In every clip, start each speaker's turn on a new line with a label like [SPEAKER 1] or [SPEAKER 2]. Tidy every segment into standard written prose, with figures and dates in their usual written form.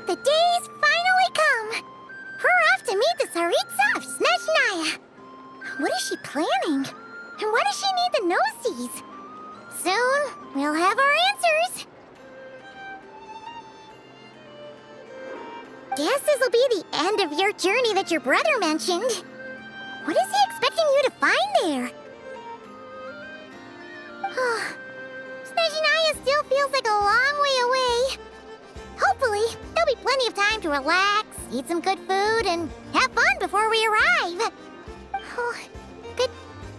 [SPEAKER 1] The day's finally come! We're off to meet the Tsaritsa of Snezhnaya! What is she planning? And why does she need the gnosies? Soon, we'll have our answers! Guess this'll be the end of your journey that your brother mentioned. What is he expecting you to find there? Snezhnaya still feels like a long way away. Hopefully, there'll be plenty of time to relax, eat some good food, and have fun before we arrive. But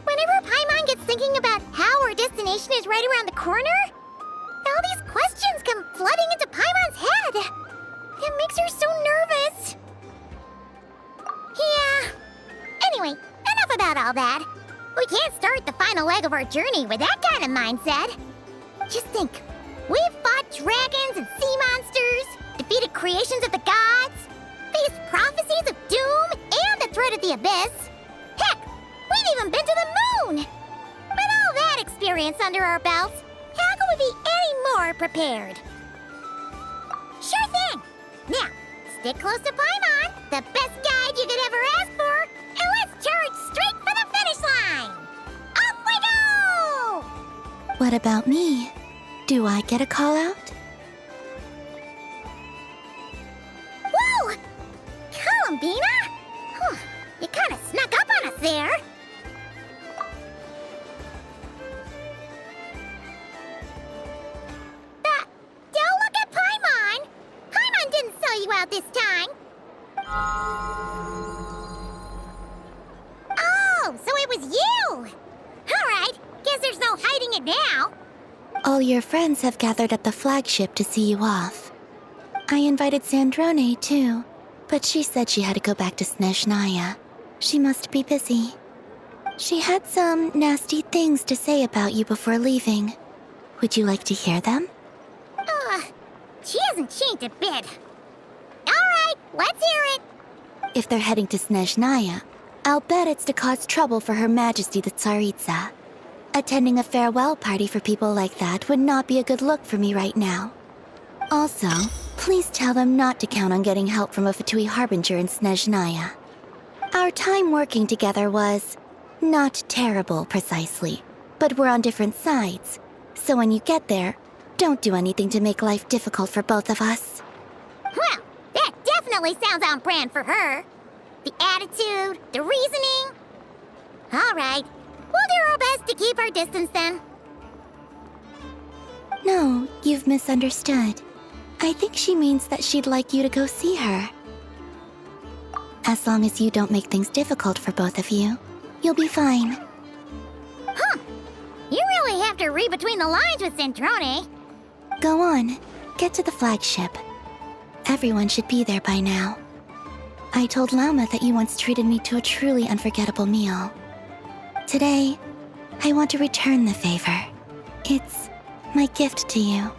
[SPEAKER 1] whenever Paimon gets thinking about how our destination is right around the corner, all these questions come flooding into Paimon's head. It makes her so nervous. Yeah. Anyway, enough about all that. We can't start the final leg of our journey with that kind of mindset. Just think. We've fought dragons and sea monsters, defeated creations of the gods, faced prophecies of doom and the threat of the abyss. Heck, we've even been to the moon! With all that experience under our belts, how can we be any more prepared? Sure thing! Now, stick close to Paimon, the best guide you could ever ask for, and let's charge straight for the finish line! Off we go!
[SPEAKER 2] What about me? Do I get a call out?
[SPEAKER 1] Whoa! Columbina? You kinda snuck up on us there. Don't look at Paimon! Paimon didn't sell you out this time. Oh, so it was you! Alright, guess there's no hiding it now.
[SPEAKER 2] All your friends have gathered at the flagship to see you off. I invited Sandrone too, but she said she had to go back to Snezhnaya. She must be busy. She had some nasty things to say about you before leaving. Would you like to hear them?
[SPEAKER 1] She hasn't changed a bit. Alright, let's hear it.
[SPEAKER 2] If they're heading to Snezhnaya, I'll bet it's to cause trouble for Her Majesty the Tsaritsa. Attending a farewell party for people like that would not be a good look for me right now. Also, please tell them not to count on getting help from a Fatui Harbinger in Snezhnaya. Our time working together was not terrible, precisely, but we're on different sides. So when you get there, don't do anything to make life difficult for both of us.
[SPEAKER 1] Well, that definitely sounds on brand for her. The attitude, the reasoning. Alright. We'll do our best to keep our distance then.
[SPEAKER 2] No, you've misunderstood. I think she means that she'd like you to go see her. As long as you don't make things difficult for both of you, you'll be fine.
[SPEAKER 1] Huh. You really have to read between the lines with Sandrone.
[SPEAKER 2] Go on, get to the flagship. Everyone should be there by now. I told Lama that you once treated me to a truly unforgettable meal. Today, I want to return the favor. It's my gift to you.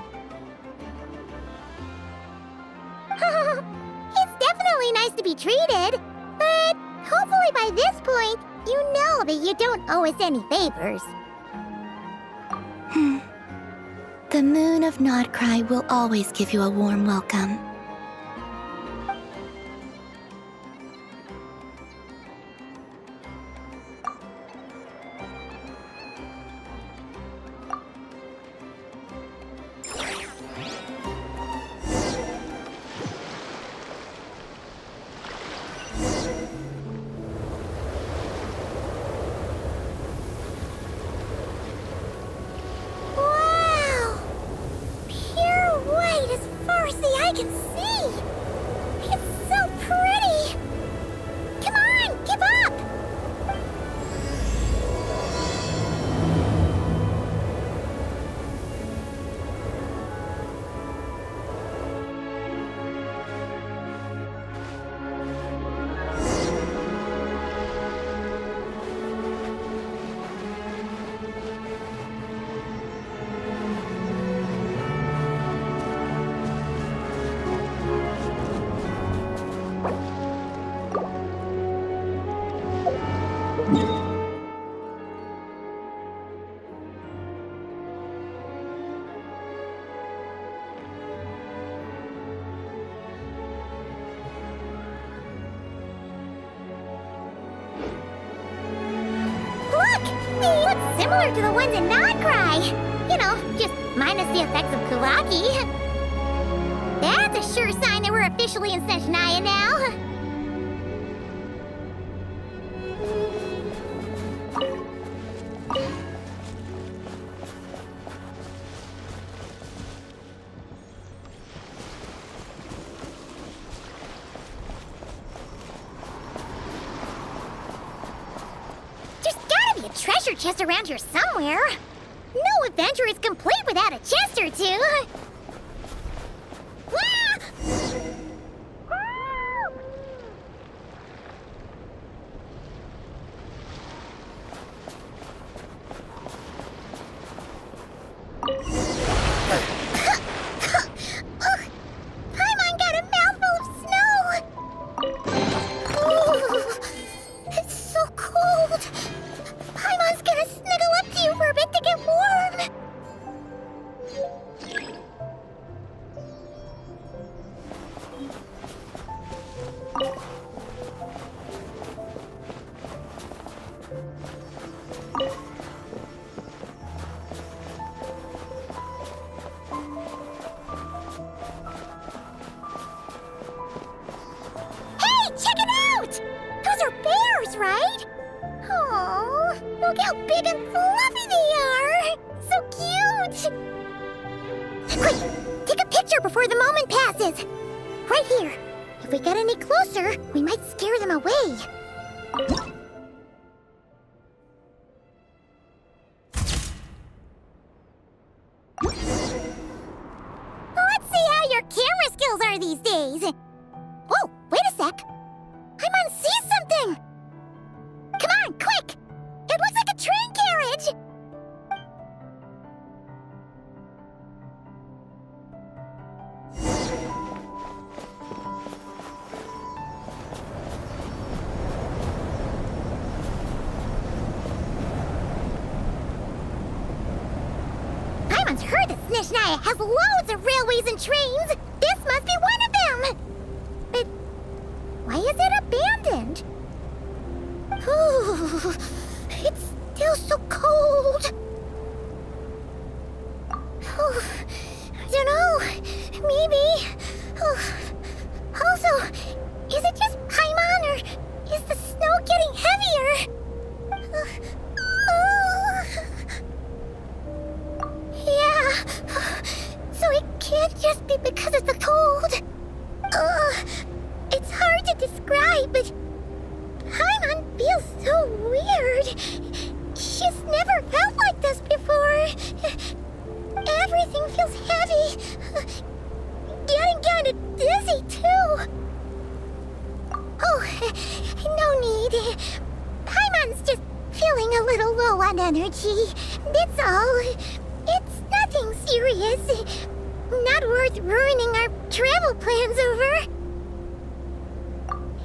[SPEAKER 1] It's definitely nice to be treated, but hopefully by this point, you know that you don't owe us any favors.
[SPEAKER 2] The moon of Nodcry will always give you a warm welcome.
[SPEAKER 1] I can see! It's so pretty! Come on, keep up! similar to the ones in Nodcry. You know, just minus the effects of Kulaki. That's a sure sign that we're officially in Snezhnaya now. There's gotta be a treasure chest around here somewhere. No adventure is complete without a chest or two. Ah! Paimon got a mouthful of snow. Oh, it's so cold. Paimon's gonna snuggle up to you for a bit to get warm. Hey, check it out! Those are bears, right? Oh, look how big and fluffy they are! So cute! Quick, take a picture before the moment passes. Right here. If we get any closer, we might scare them away. Let's see how your camera skills are these days. Whoa, wait a sec. Paimon sees something! Come on, quick! It looks like a train carriage! Paimon's heard that Snezhnaya has loads of railways and trains! This must be one of them! But why is it abandoned? Ooh, it's still so cold. Oh, I don't know. Maybe. Oh, also, is it just Paimon or is the snow getting heavier? Yeah. So it can't just be because of the cold. It's hard to describe, but Paimon feels so weird. She's never felt like this before. Everything feels heavy. Getting kinda dizzy, too. Oh, no need. Paimon's just feeling a little low on energy. That's all. It's nothing serious. Not worth ruining our travel plans over.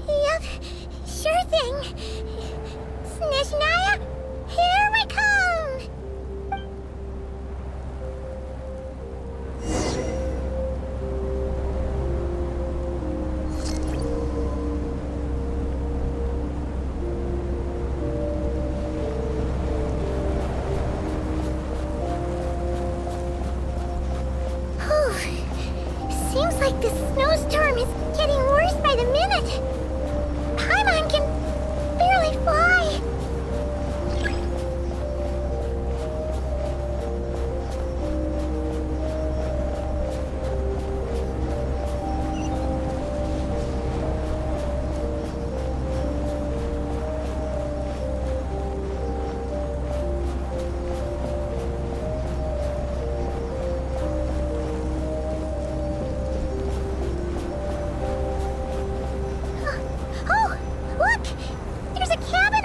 [SPEAKER 1] Yep, sure thing. Snezhnaya, here we come! Seems like this snowstorm is getting worse by the minute. Paimon can barely fly. Oh, look! There's a cabin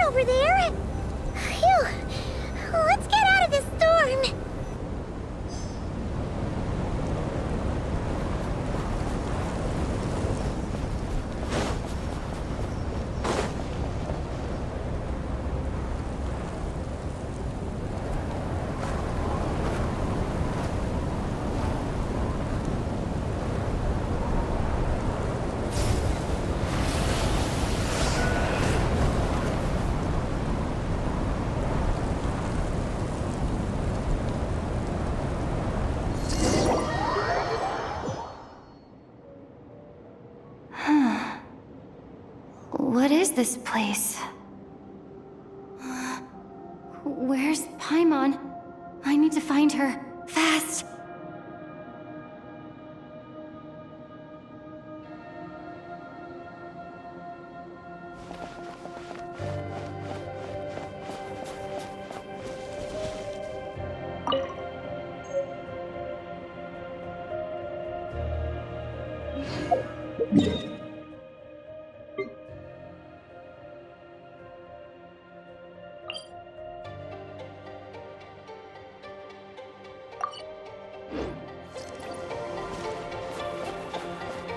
[SPEAKER 3] What is this place? Where's Paimon? I need to find her. Fast!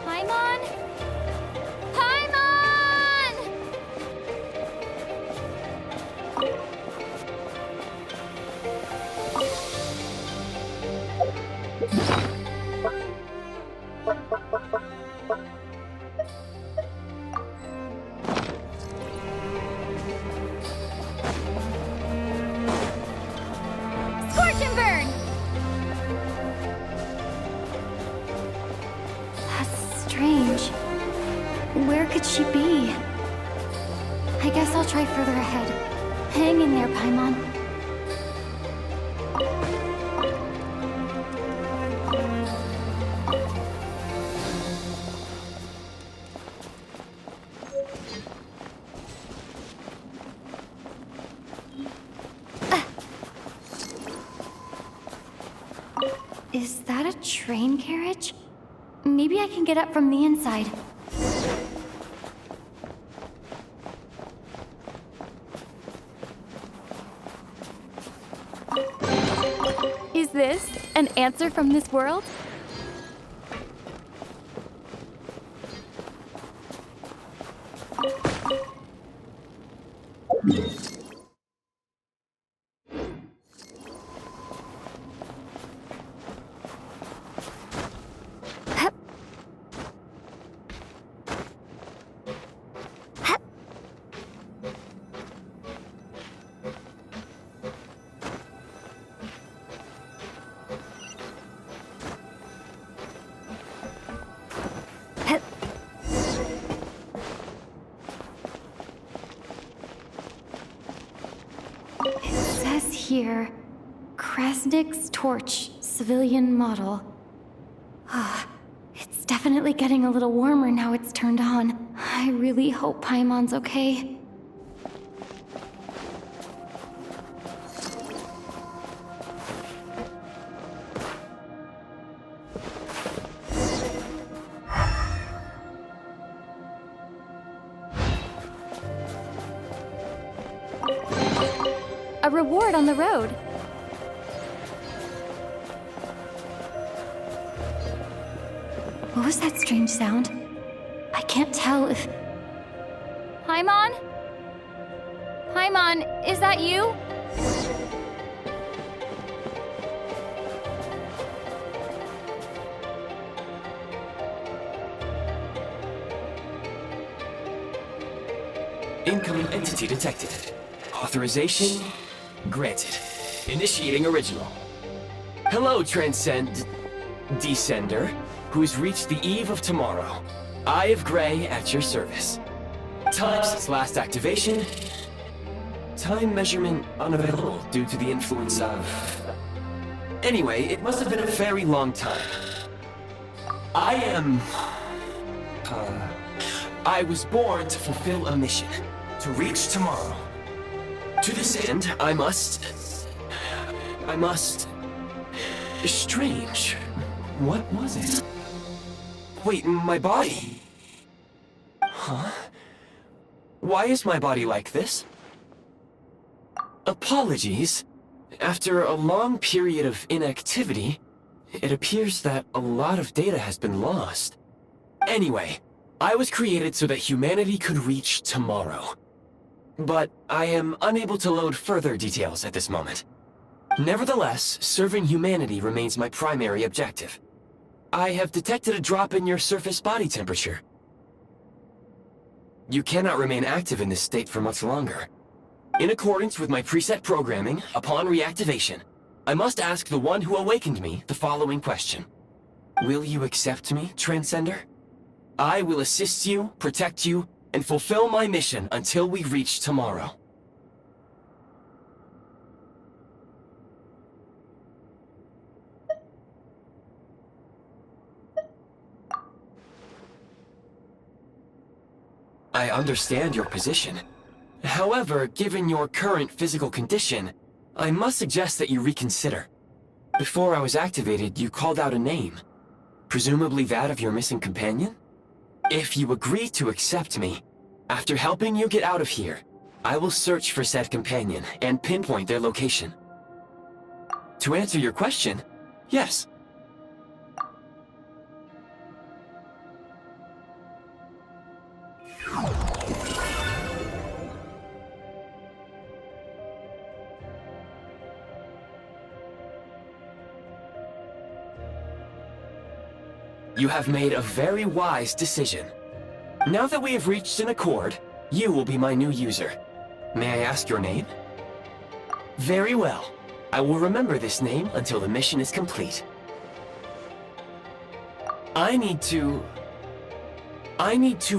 [SPEAKER 3] Paimon? Paimon!
[SPEAKER 1] Scorch and burn!
[SPEAKER 3] That's strange. Where could she be? I guess I'll try further ahead. Hang in there, Paimon. Is that a train carriage? Maybe I can get up from the inside.
[SPEAKER 4] Is this an answer from this world?
[SPEAKER 3] It says here, Krasnik's torch, civilian model. Ah, it's definitely getting a little warmer now it's turned on. I really hope Paimon's okay.
[SPEAKER 4] A reward on the road.
[SPEAKER 3] What was that strange sound? I can't tell if...
[SPEAKER 4] Paimon? Paimon, is that you?
[SPEAKER 5] Incoming entity detected. Authorization granted. Initiating original. Hello, Descender, who's reached the eve of tomorrow. Eye of Grey at your service. Time since last activation. Time measurement unavailable due to the influence of... Anyway, it must have been a very long time. I was born to fulfill a mission. To reach tomorrow. To this end, I must... Strange. What was it? Wait, my body? Huh? Why is my body like this? Apologies. After a long period of inactivity, it appears that a lot of data has been lost. Anyway, I was created so that humanity could reach tomorrow. But I am unable to load further details at this moment. Nevertheless, serving humanity remains my primary objective. I have detected a drop in your surface body temperature. You cannot remain active in this state for much longer. In accordance with my preset programming, upon reactivation, I must ask the one who awakened me the following question. Will you accept me, Transcender? I will assist you, protect you, and fulfill my mission until we reach tomorrow. I understand your position. However, given your current physical condition, I must suggest that you reconsider. Before I was activated, you called out a name. Presumably that of your missing companion? If you agree to accept me, after helping you get out of here, I will search for said companion and pinpoint their location. To answer your question, yes. You have made a very wise decision. Now that we have reached an accord, you will be my new user. May I ask your name? Very well. I will remember this name until the mission is complete. I need to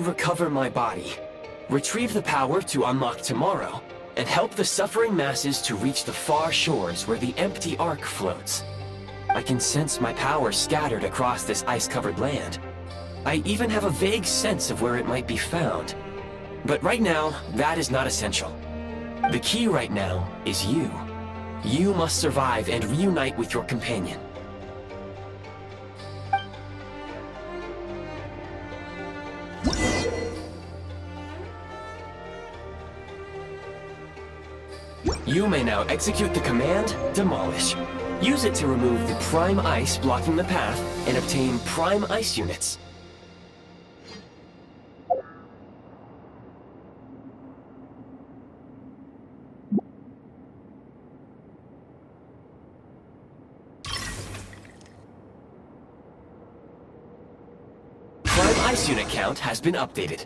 [SPEAKER 5] recover my body, retrieve the power to unlock tomorrow, and help the suffering masses to reach the far shores where the empty Ark floats. I can sense my power scattered across this ice-covered land. I even have a vague sense of where it might be found. But right now, that is not essential. The key right now is you. You must survive and reunite with your companion. You may now execute the command, Demolish. Use it to remove the prime ice blocking the path and obtain prime ice units. Prime ice unit count has been updated.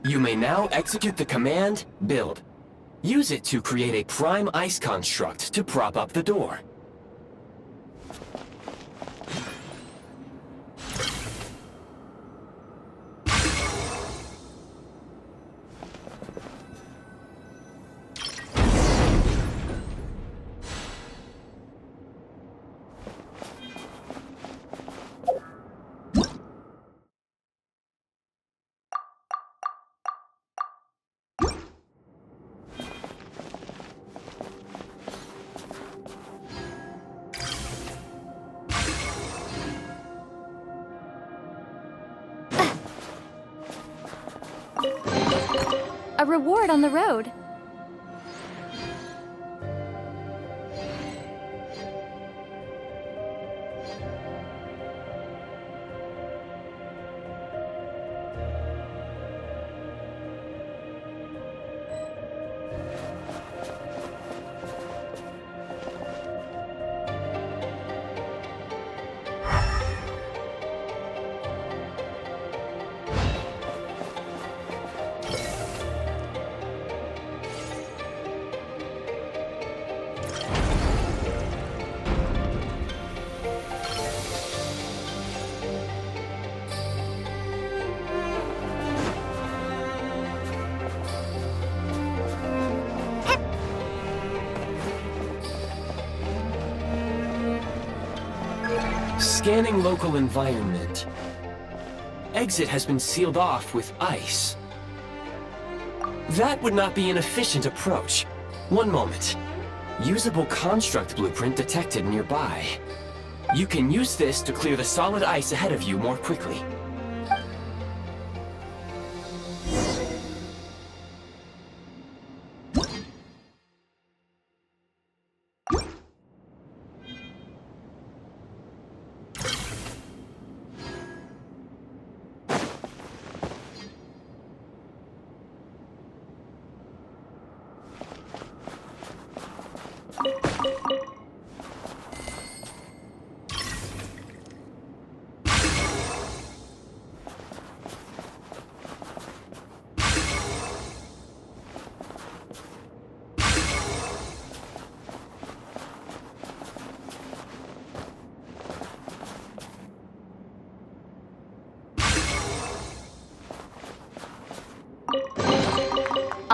[SPEAKER 5] You may now execute the command, Build. Use it to create a prime ice construct to prop up the door.
[SPEAKER 4] A reward on the road.
[SPEAKER 5] Scanning local environment. Exit has been sealed off with ice. That would not be an efficient approach. One moment. Usable construct blueprint detected nearby. You can use this to clear the solid ice ahead of you more quickly.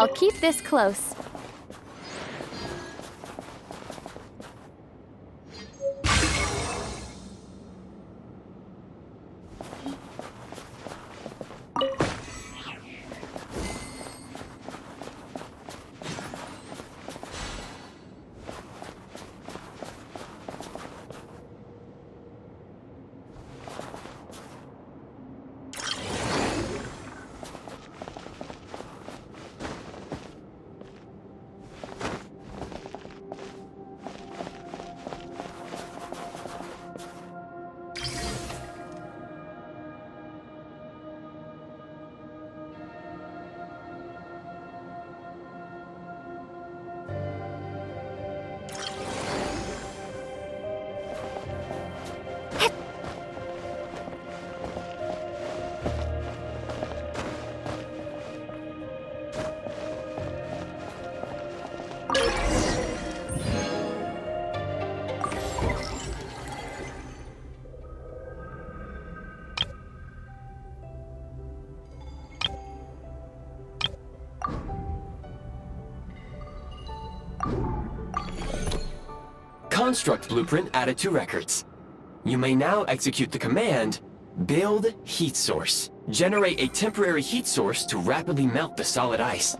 [SPEAKER 4] I'll keep this close.
[SPEAKER 5] Construct blueprint added to records. You may now execute the command, build heat source. Generate a temporary heat source to rapidly melt the solid ice.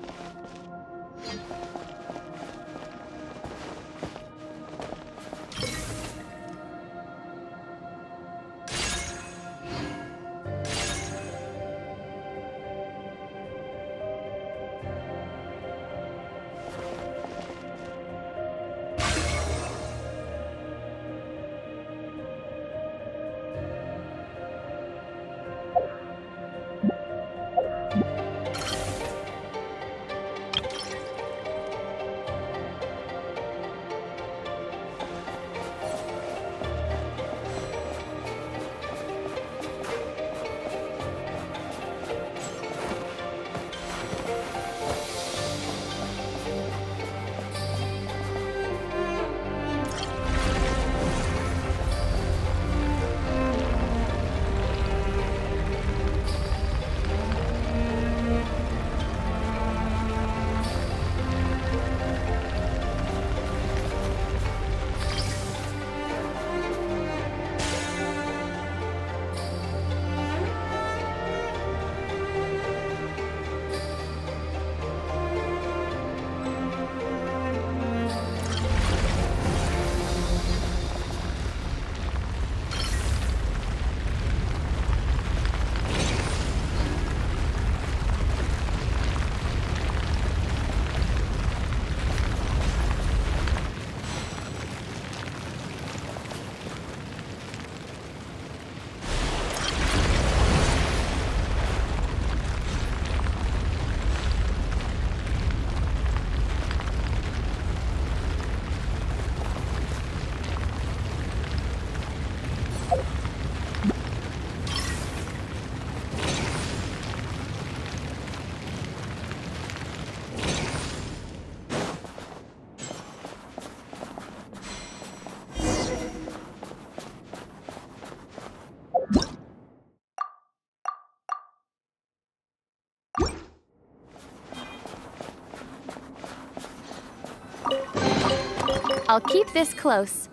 [SPEAKER 4] I'll keep this close.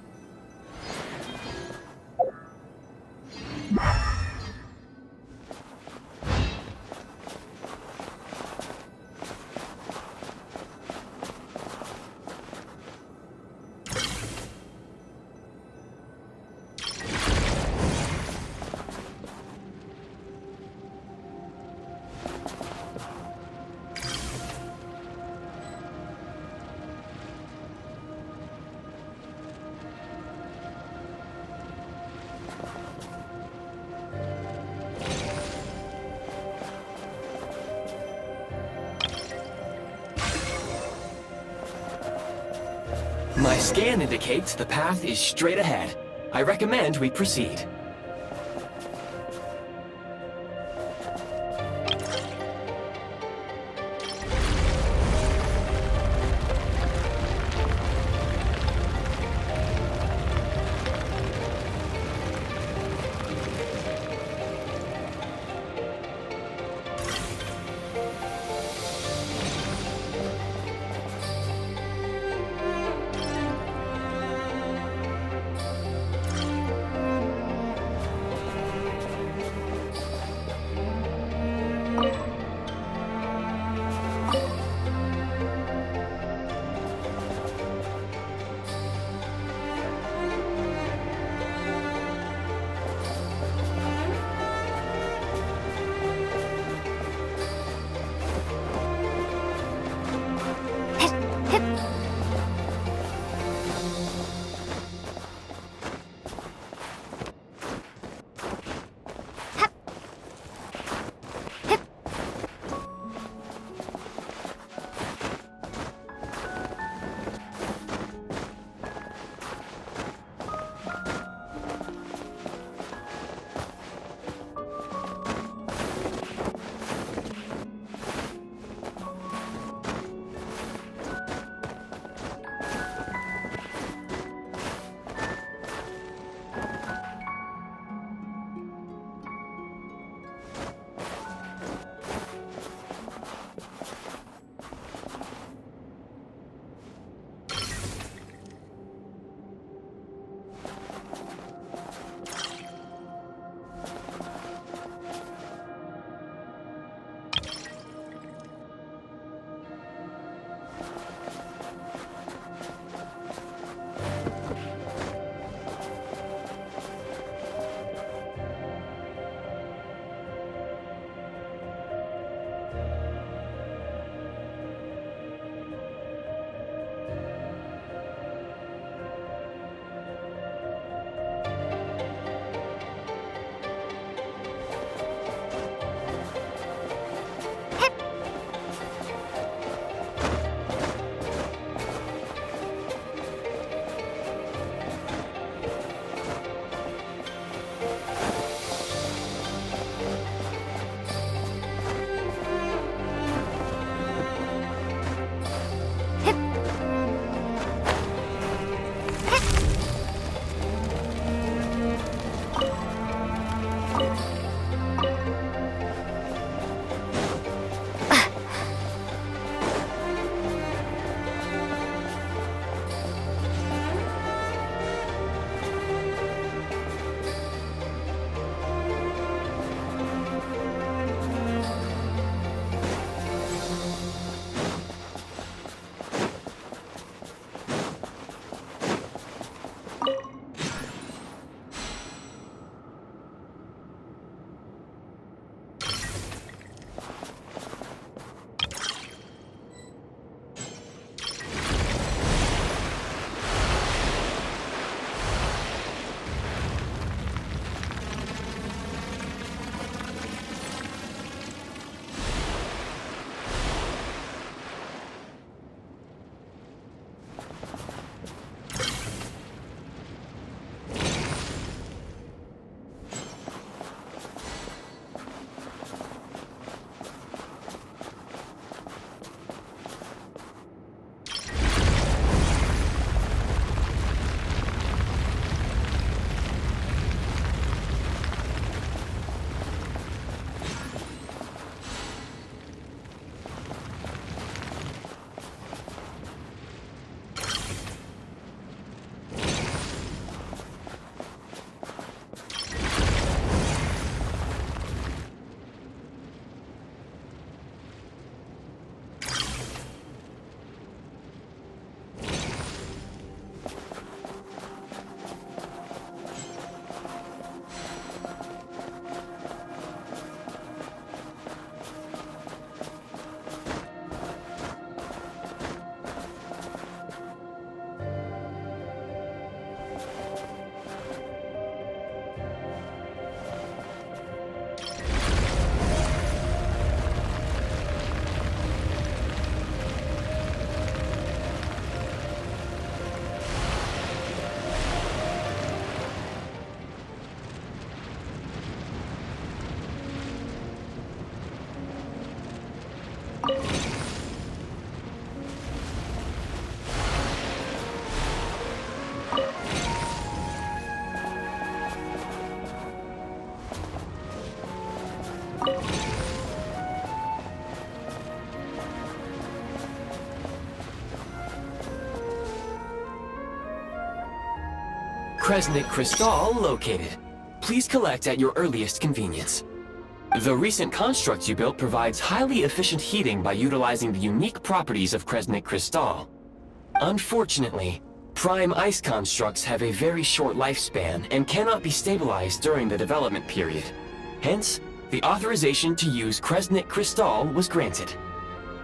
[SPEAKER 5] My scan indicates the path is straight ahead. I recommend we proceed. Kresnik Crystal located. Please collect at your earliest convenience. The recent construct you built provides highly efficient heating by utilizing the unique properties of Kresnik Crystal. Unfortunately, prime ice constructs have a very short lifespan and cannot be stabilized during the development period. Hence, the authorization to use Kresnik Crystal was granted.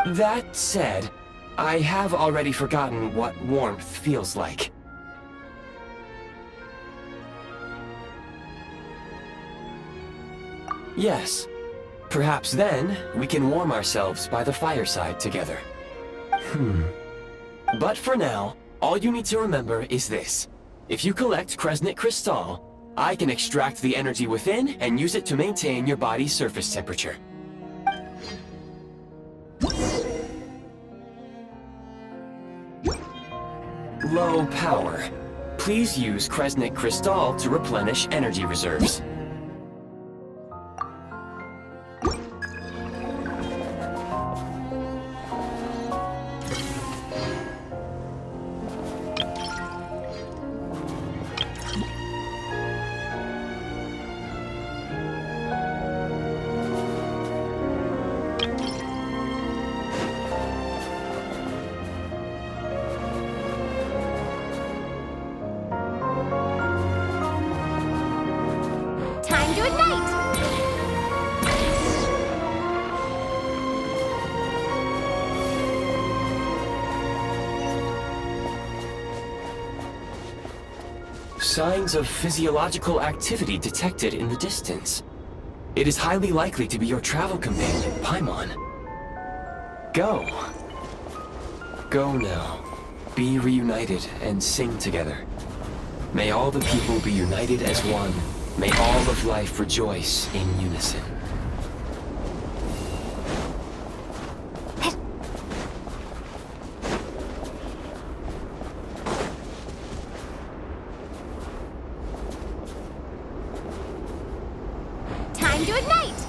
[SPEAKER 5] That said, I have already forgotten what warmth feels like. Yes. Perhaps then, we can warm ourselves by the fireside together. But for now, all you need to remember is this. If you collect Kresnik Crystal, I can extract the energy within and use it to maintain your body's surface temperature. Low power. Please use Kresnik Crystal to replenish energy reserves.
[SPEAKER 1] Time to ignite!
[SPEAKER 5] Signs of physiological activity detected in the distance. It is highly likely to be your travel companion, Paimon. Go. Go now. Be reunited and sing together. May all the people be united as one. May all of life rejoice in unison.
[SPEAKER 1] Time to ignite!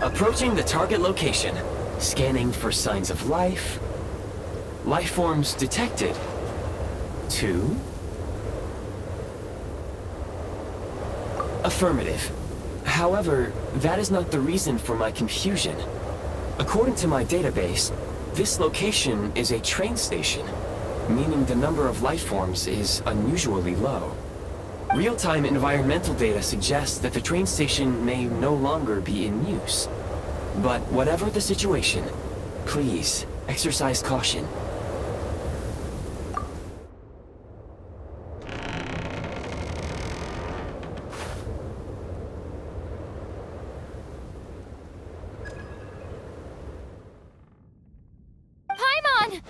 [SPEAKER 5] Approaching the target location. Scanning for signs of life. Life forms detected. 2. Affirmative. However, that is not the reason for my confusion. According to my database, this location is a train station, meaning the number of life forms is unusually low. Real-time environmental data suggests that the train station may no longer be in use. But whatever the situation, please exercise caution.
[SPEAKER 4] Paimon!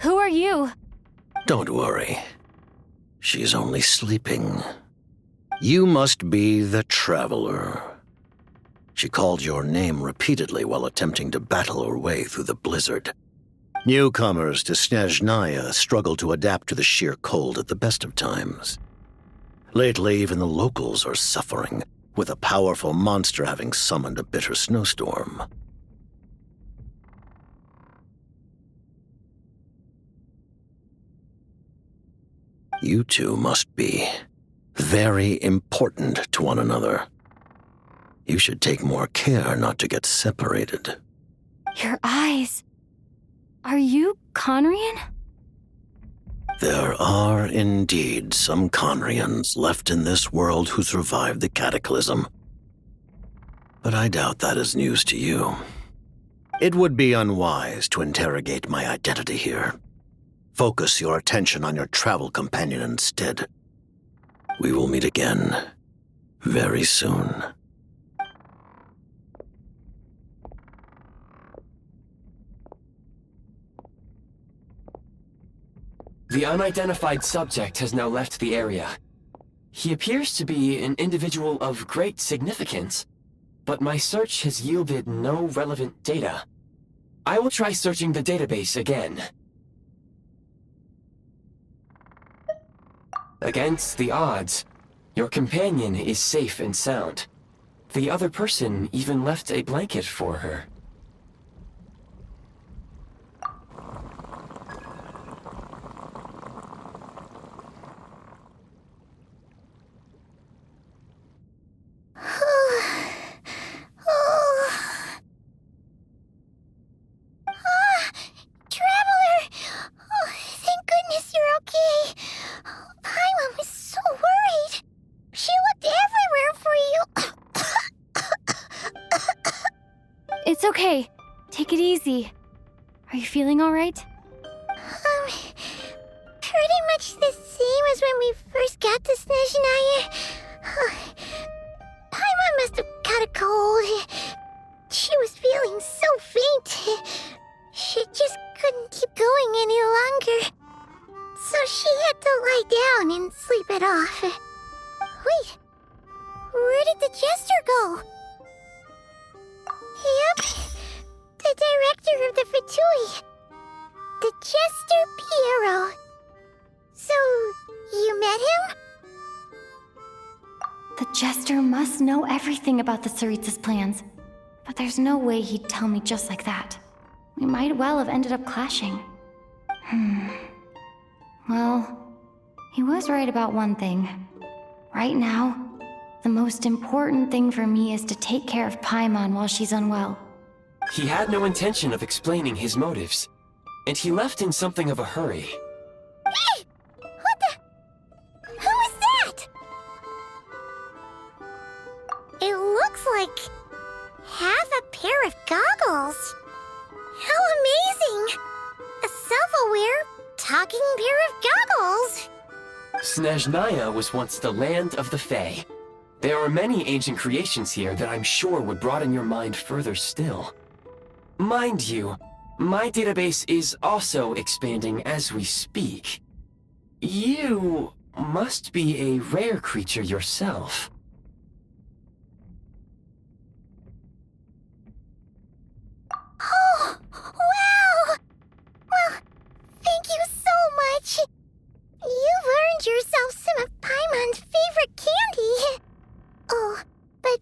[SPEAKER 4] Who are you?
[SPEAKER 6] Don't worry. She's only sleeping. You must be the Traveler. She called your name repeatedly while attempting to battle her way through the blizzard. Newcomers to Snezhnaya struggle to adapt to the sheer cold at the best of times. Lately, even the locals are suffering, with a powerful monster having summoned a bitter snowstorm. You two must be very important to one another. You should take more care not to get separated.
[SPEAKER 3] Your eyes. Are you Conrian?
[SPEAKER 6] There are indeed some Conrians left in this world who survived the cataclysm. But I doubt that is news to you. It would be unwise to interrogate my identity here. Focus your attention on your travel companion instead. We will meet again very soon.
[SPEAKER 5] The unidentified subject has now left the area. He appears to be an individual of great significance, but my search has yielded no relevant data. I will try searching the database again. Against the odds, your companion is safe and sound. The other person even left a blanket for her.
[SPEAKER 3] It's okay. Take it easy. Are you feeling all right?
[SPEAKER 1] Pretty much the same as when we first got to Snezhnaya. Paimon must have caught a cold. She was feeling so faint. She just couldn't keep going any longer. So she had to lie down and sleep it off. Wait, where did the jester go? Yep, the director of the Fatui. The Jester Piero. So, you met him?
[SPEAKER 3] The Jester must know everything about the Tsaritsa's plans. But there's no way he'd tell me just like that. We might well have ended up clashing. Well, he was right about one thing. Right now, the most important thing for me is to take care of Paimon while she's unwell.
[SPEAKER 5] He had no intention of explaining his motives, and he left in something of a hurry.
[SPEAKER 1] Hey! What the? Who is that? It looks like half a pair of goggles. How amazing! A self-aware, talking pair of goggles.
[SPEAKER 5] Snezhnaya was once the land of the Fae. There are many ancient creations here that I'm sure would broaden your mind further still. Mind you, my database is also expanding as we speak. You must be a rare creature yourself.
[SPEAKER 1] Oh, wow! Well, thank you so much. You've earned yourself some of Paimon's favorite candy. Oh, but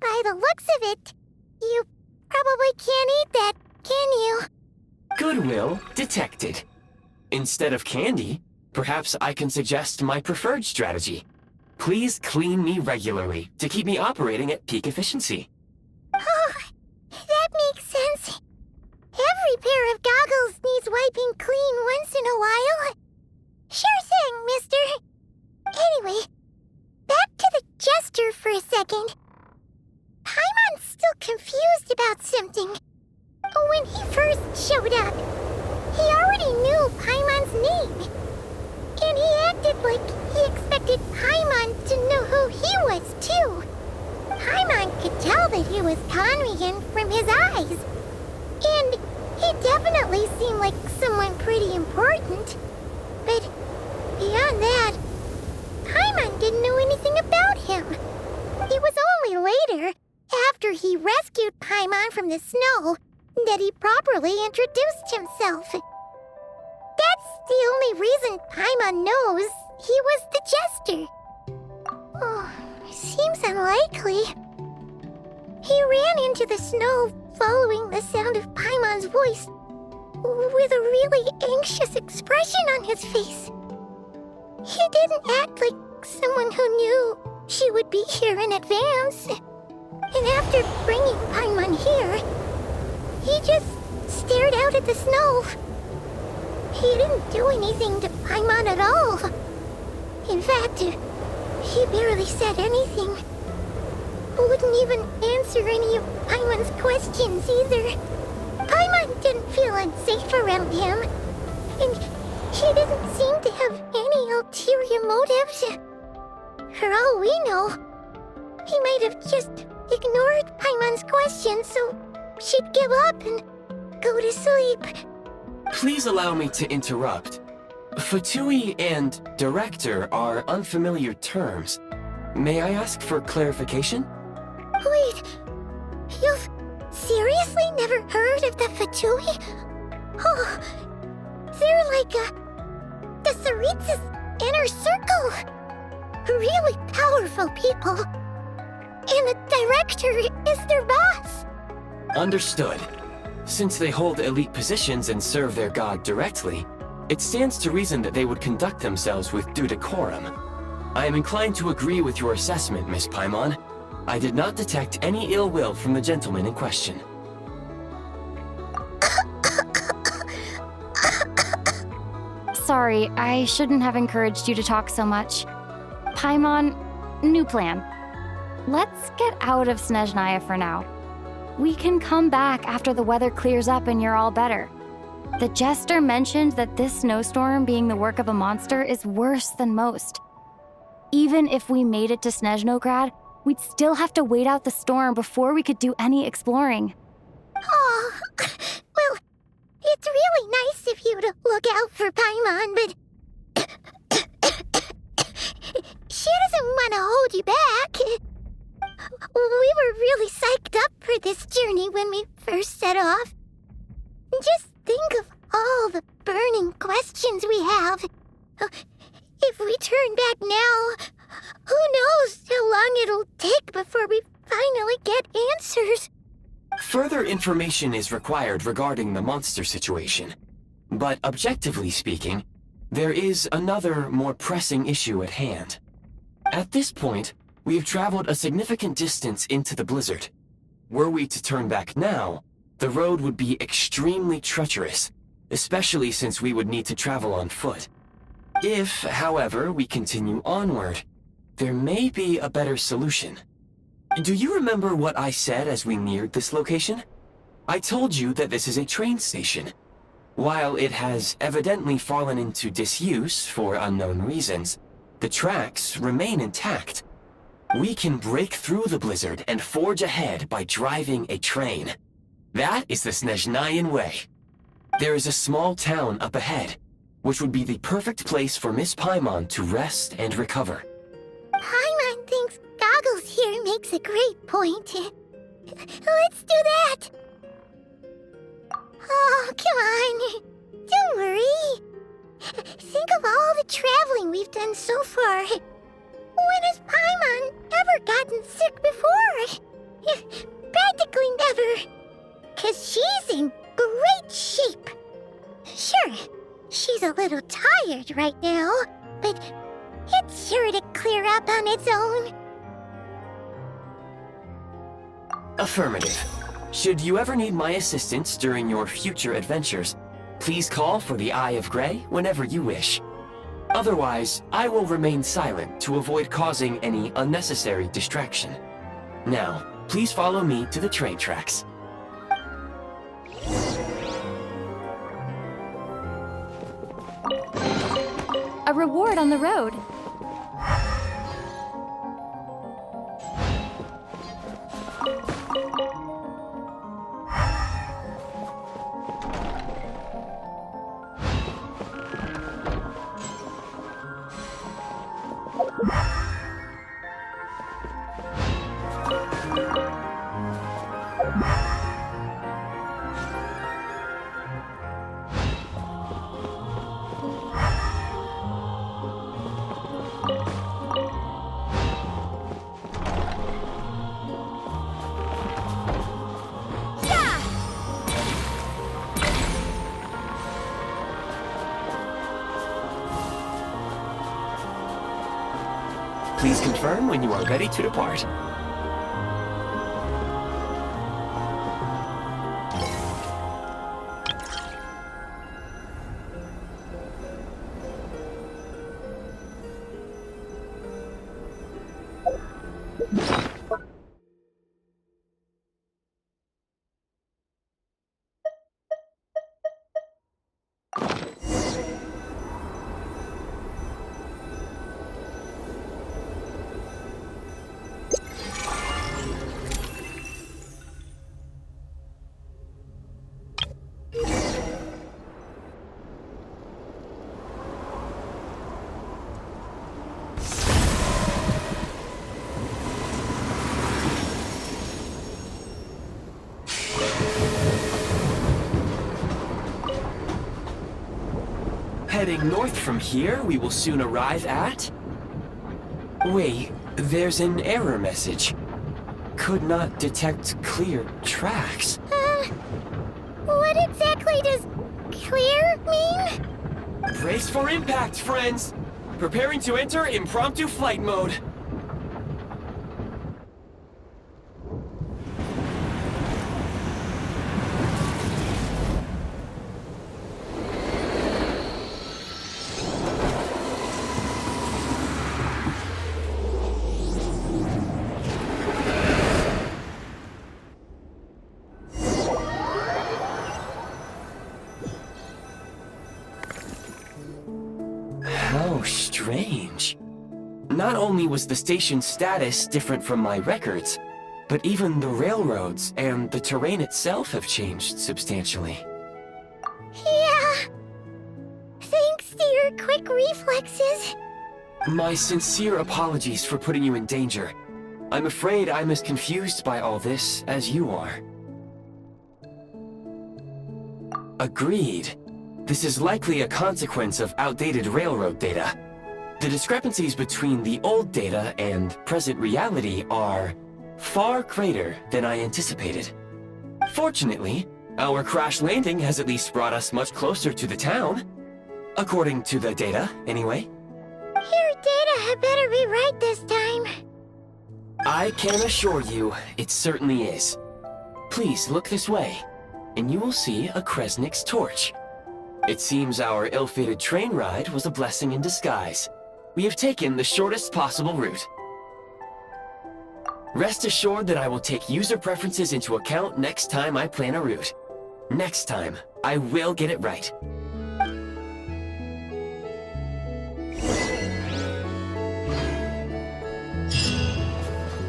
[SPEAKER 1] by the looks of it, you probably can't eat that, can you?
[SPEAKER 5] Goodwill detected. Instead of candy, perhaps I can suggest my preferred strategy. Please clean me regularly to keep me operating at peak efficiency.
[SPEAKER 1] Oh, that makes sense. Every pair of goggles needs wiping clean once in a while. Sure thing, mister. Anyway, back to the Jester for a second. Paimon's still confused about something. When he first showed up, he already knew Paimon's name. And he acted like he expected Paimon to know who he was, too. Paimon could tell that he was Conrian from his eyes. And he definitely seemed like someone pretty important. But beyond that, Paimon didn't know anything about him. It was only later, after he rescued Paimon from the snow, that he properly introduced himself. That's the only reason Paimon knows he was the Jester. Oh, seems unlikely. He ran into the snow following the sound of Paimon's voice, with a really anxious expression on his face. He didn't act like someone who knew she would be here in advance. And after bringing Paimon here, he just stared out at the snow. He didn't do anything to Paimon at all. In fact, he barely said anything. Wouldn't even answer any of Paimon's questions either. Paimon didn't feel unsafe around him, and he didn't seem to have any ulterior motives. For all we know, he might have just ignored Paimon's questions so she'd give up and go to sleep.
[SPEAKER 5] Please allow me to interrupt. Fatui and director are unfamiliar terms. May I ask for clarification?
[SPEAKER 1] Wait, you've seriously never heard of the Fatui? Oh, they're like the Tsaritsa's inner circle. Really powerful people. And the director is their boss.
[SPEAKER 5] Understood. Since they hold elite positions and serve their god directly, it stands to reason that they would conduct themselves with due decorum. I am inclined to agree with your assessment, Miss Paimon. I did not detect any ill will from the gentleman in question.
[SPEAKER 3] Sorry, I shouldn't have encouraged you to talk so much. Paimon, new plan. Let's get out of Snezhnaya for now. We can come back after the weather clears up and you're all better. The jester mentioned that this snowstorm being the work of a monster is worse than most. Even if we made it to Snezhnograd, we'd still have to wait out the storm before we could do any exploring.
[SPEAKER 1] Oh, well, it's really nice of you to look out for Paimon, but she doesn't want to hold you back. We were really psyched up for this journey when we first set off. Just think of all the burning questions we have. If we turn back now, who knows how long it'll take before we finally get answers.
[SPEAKER 5] Further information is required regarding the monster situation. But objectively speaking, there is another, more pressing issue at hand. At this point, we have traveled a significant distance into the blizzard. Were we to turn back now, the road would be extremely treacherous, especially since we would need to travel on foot. If, however, we continue onward, there may be a better solution. Do you remember what I said as we neared this location? I told you that this is a train station. While it has evidently fallen into disuse for unknown reasons, the tracks remain intact. We can break through the blizzard and forge ahead by driving a train. That is the Snezhnayan way. There is a small town up ahead, which would be the perfect place for Miss Paimon to rest and recover.
[SPEAKER 1] Paimon thinks Goggles here makes a great point. Let's do that. Oh, come on. Don't worry. Think of all the traveling we've done so far. When has Paimon ever gotten sick before? Practically never. 'Cause she's in great shape. Sure, she's a little tired right now, but it's sure to clear up on its own.
[SPEAKER 5] Affirmative. Should you ever need my assistance during your future adventures, please call for the Eye of Grey whenever you wish. Otherwise, I will remain silent to avoid causing any unnecessary distraction. Now, please follow me to the train tracks.
[SPEAKER 4] A reward on the road.
[SPEAKER 5] Please confirm when you are ready to depart. Heading north from here, we will soon arrive at... Wait, there's an error message. Could not detect clear tracks.
[SPEAKER 1] What exactly does clear mean?
[SPEAKER 5] Brace for impact, friends! Preparing to enter impromptu flight mode. How strange. Not only was the station's status different from my records, but even the railroads and the terrain itself have changed substantially.
[SPEAKER 1] Yeah. Thanks to your quick reflexes.
[SPEAKER 5] My sincere apologies for putting you in danger. I'm afraid I'm as confused by all this as you are. Agreed. This is likely a consequence of outdated railroad data. The discrepancies between the old data and present reality are far greater than I anticipated. Fortunately, our crash landing has at least brought us much closer to the town. According to the data, anyway.
[SPEAKER 1] Your data had better be right this time.
[SPEAKER 5] I can assure you, it certainly is. Please look this way, and you will see a Kresnik's torch. It seems our ill-fated train ride was a blessing in disguise. We have taken the shortest possible route. Rest assured that I will take user preferences into account next time I plan a route. Next time, I will get it right.